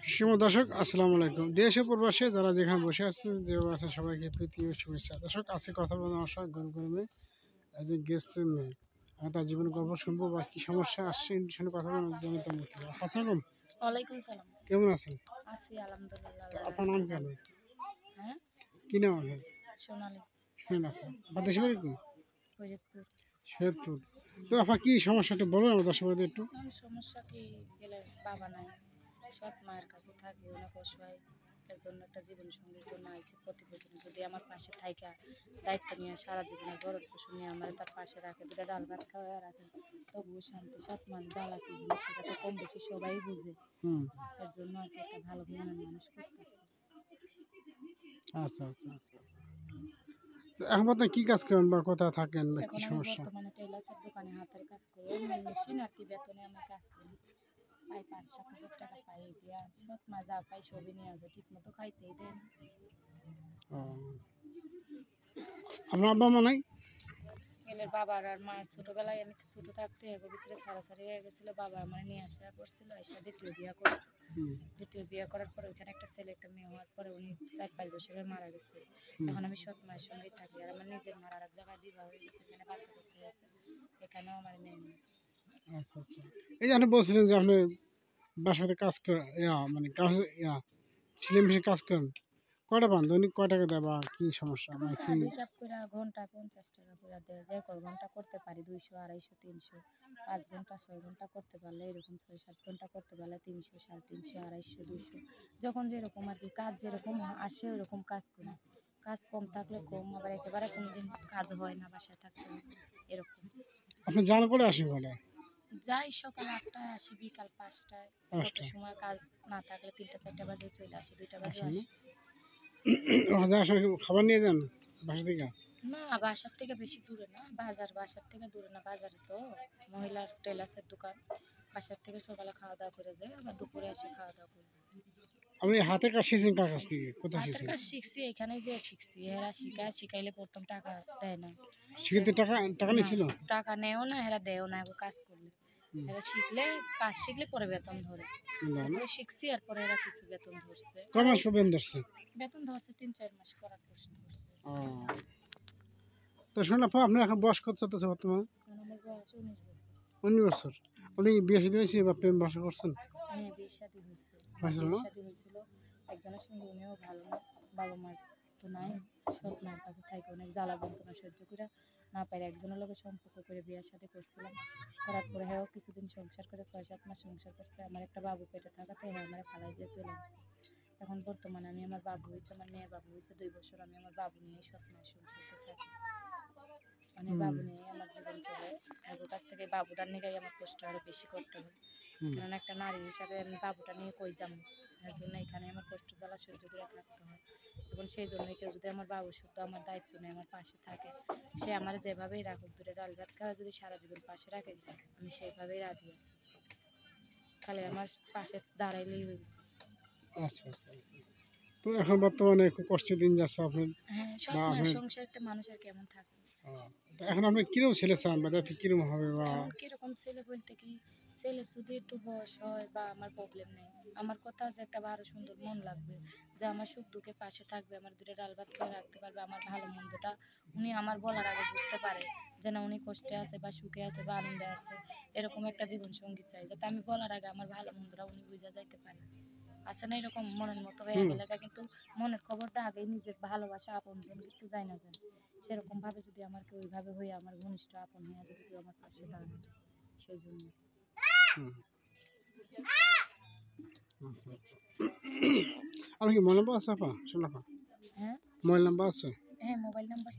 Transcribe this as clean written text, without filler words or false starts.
সুপ্রিয় দর্শক, আসসালামু আলাইকুম। দেশ ও প্রবাসে যারা যেখানে বসে আছেন, যে আছে সবাইকে প্রীতি ও শুভেচ্ছা। দর্শক, আজকে কথা বলবো আমার সঙ্গে গরমে একজন গেস্ট মেয়ে। আমি তার জীবনের গল্প শুনবো বা কী সমস্যা আসছে শুনে কথা বলবো জানিতাম। আসসালাম, ওয়ালাইকুম সালাম। কেমন আছেন? আছি আলহামদুলিল্লাহ। আপনার নাম কেন? হ্যাঁ, কী নাম আপনার? সোনালী। শুনেন আপনার আপনার দেশের বাড়ি কি? ফরিদপুর। সৈয়দপুর। তো আপনার কী সমস্যাটা বলুন আমার দর্শকদের একটু। আমার সমস্যা কি গেলে বাবা নাই, সৎ মায়ের কাছে থাকি, অনেক অসহায়। এর জন্য একটা জীবন সঙ্গীর জন্য আইসি প্রতিবেদন, যদি আমার পাশে থাইকা দায়িত্ব নিয়ে সারা জীবনের গরম পোষণ নিয়ে আমার তার পাশে রাখে, দুটা ডাল ভাত খাওয়া রাখে, তবুও শান্তি। সৎ মানুষ জ্বালা কি জিনিস সেটা তো কম বেশি সবাই বুঝে। এর জন্য আর কি একটা ভালো মনের মানুষ খুঁজতেছে। আচ্ছা আচ্ছা আচ্ছা। এখন আপনার কী কাজ করেন বা কোথায় থাকেন বা কী এখন আমি সমস্যা? বর্তমানে টেলার্সের দোকানে হাতের কাজ করি, মেশিন আর কি, বেতনে আমি কাজ করি। পাই 5-7 হাজার টাকা পাই, দিয়া সৎ মা যা পাই সবই নিয়ে আসে, ঠিক মতো খাইতেই দেন। ও, আপনার আব্বা মা নাই? গেলের বাবার আর মার ছোটবেলায়, আমি ছোট থাকতে এর ভিতরে সারাসারি হয়ে গেছিলো। বাবা আমার নিয়ে আসা করছিল, এসে দ্বিতীয় বিয়ে করছে। দ্বিতীয় বিয়ে করার পরে ওইখানে একটা ছেলে একটা মেয়ে হওয়ার পরে উনি 4-5 বছরে মারা গেছে। এখন আমি সৎ মায়ের সঙ্গেই থাকি। আর আমার নিজের মার আর এক জায়গায় বিবাহ হয়ে গেছে, এখানে বাচ্চা কাচ্চা আছে, এখানেও আমার মেয়ে নেই। আচ্ছা আচ্ছা। এই যে আপনি বলছিলেন যে আপনি বাসাতে কাজ করেন, মানে কাজ সিলাই মেশিনে কাজ করেন, কয়টা পান? দৈনিক কয় টাকা দেয় বা কী সমস্যা এখন মানে কী? কাজ হিসাব করে ঘন্টা 50 টাকা করে দেয়, যে কয় ঘন্টা করতে পারি 200, 250, 300। 5 ঘন্টা 6 ঘন্টা করতে পারলে এরকম, 6-7 ঘন্টা করতে পারলে 300, 350, 250, 200, যখন যেরকম আর কি কাজ যেরকম আসে ওরকম কাজ করি। কাজ কম থাকলে কম, আবার একেবারে কোনোদিন কাজ হয় না, বাসায় থাকতে হয় এরকম। আপনি জান করে আসেন কটা? যাই সকাল 8টায় আসি, বিকাল 5টায়। কত 5টা সময় কাজ না থাকলে 3টা 4টা বাজে চলে আসি, 2টা বাজে আসেন না? আসি। যাওয়ার সময় কি খাবার নিয়ে যান বাসা থেকে? না, বাসার থেকে বেশি দূরে না, বাজার বাসার থেকে দূরে না, বাজারে তো মহিলার টেলার্সের দোকান। বাসার থেকে সকালে খাওয়া দাওয়া করে যায়, আবার দুপুরে এসে খাওয়া দাওয়া করি। আপনি হাতে কাজ শিখছেন কার কাছ থেকে? কোথায় হাতের শিখছেন? কাজ শিখছি, এখানে যে শিখছি। এরা শিখাইলে প্রথম টাকা দেয় না। শিখতে টাকা টাকা না, নিয়েছিল? টাকা নেও না, এরা দেও না কাজ করলে। এরা কাজ শিখলে পরে বেতন ধরে। না না, তারপরে শিখছি, এরপরে এরা কিছু বেতন ধরছে। কয় মাস পর্যন্ত ধরছে? বেতন ধরছে 3-4 মাস করার পর ধরছে। ও, তো শুনুন আপা, আপনার এখন বয়স কত চলতেছে বর্তমানে? এখন আমার বয়স 19 বছর। 19 বছর। আপনি বিয়ে শাদী হয়েছে বা প্রেম বাসা করছেন? হ্যাঁ, বিয়ে শাদী হয়েছে। হয়েছিল বিয়ে না? শাদী হয়েছিল একজনের সঙ্গে, উনিও ভালো না। বাবা মার তো নাই, সৎ মায়ের কাছে থাকে, অনেক জ্বালা যন্ত্রণা সহ্য করে না পারে একজনের লোকের সম্পর্ক করে বিয়ের সাথে করছিলাম। করার পরে হ্যাঁ কিছুদিন সংসার করে 6-7 মাস সংসার করছে। আমার একটা বাবু পেটে থাকাতে হ্যাঁ আমার ফালাই দিয়ে চলে গেছে। এখন বর্তমানে আমি, আমার বাবু হয়েছে, আমার মেয়ে বাবু হয়েছে 2 বছর, আমি আমার বাবু নিয়ে সৎ মায়ের সংসারতে থাকি। মানে বাবু নিয়ে আমার জীবন চলে। বাবুর কাছ থেকে বাবুটার নিয়েই আমার কষ্ট আরো বেশি করতে হয়, কারণ একটা নারী হিসাবে আমি বাবুটা নিয়ে কই যাবো। এর জন্য এখানে আমার কষ্ট জ্বালা সহ্য করে থাকতে হয়। এখন সেই জন্যই কেউ যদি আমার বাবু শুদ্ধ আমার দায়িত্ব নেয়, আমার পাশে থাকে, সে আমার যেভাবেই রাখুক, দূরে ডাল ভাত খাওয়া যদি সারা জীবন পাশে রাখে, আমি সেইভাবেই রাজি আছি। খালি আমার পাশে দাঁড়াইলেই হইব। আচ্ছা আচ্ছা আচ্ছা। তো এখন বর্তমানে খুব কষ্টের দিন যাচ্ছে আপনার হ্যাঁ, সৎ বা মায়ের আপনার। সংসারতে মানুষের কেমন থাকে। তো এখন আপনি কিরকম ছেলে চান বা যাতে কিরকম হবে বা? এখন কিরকম ছেলে বলতে কি, ছেলে যদি একটু বয়স হয় বা আমার প্রবলেম নেই, আমার কথা যে একটা ভালো সুন্দর মন লাগবে, যে আমার সুখ দুঃখে পাশে থাকবে, আমার দুটো ডাল ভাত খেয়ে রাখতে পারবে, আমার ভালো মন্দটা উনি আমার বলার আগে বুঝতে পারে যে না উনি কষ্টে আছে বা সুখে আছে বা আনন্দে আছে। এরকম একটা জীবন সঙ্গী চাই, যাতে আমি বলার আগে আমার ভালো মন্দটা উনি বুঝা যাইতে পারে। আছে না এরকম মনের মতো হয়ে গেলে, কিন্তু মনের খবরটা আগেই নিজের ভালোবাসা আপনজন কিন্তু যাই না যায়, সেরকম ভাবে যদি আমার কেউ ওইভাবে হয়ে আমার ঘনিষ্ঠ আপন হয়ে যদি কেউ আমার পাশে দাঁড়ায়, সেই জন্য। আচ্ছা আচ্ছা। আপনি কি মোবাইল নাম্বার আছে আপা? শোনো আপা, হ্যাঁ, মোবাইল নাম্বার আছে? হ্যাঁ, মোবাইল নাম্বার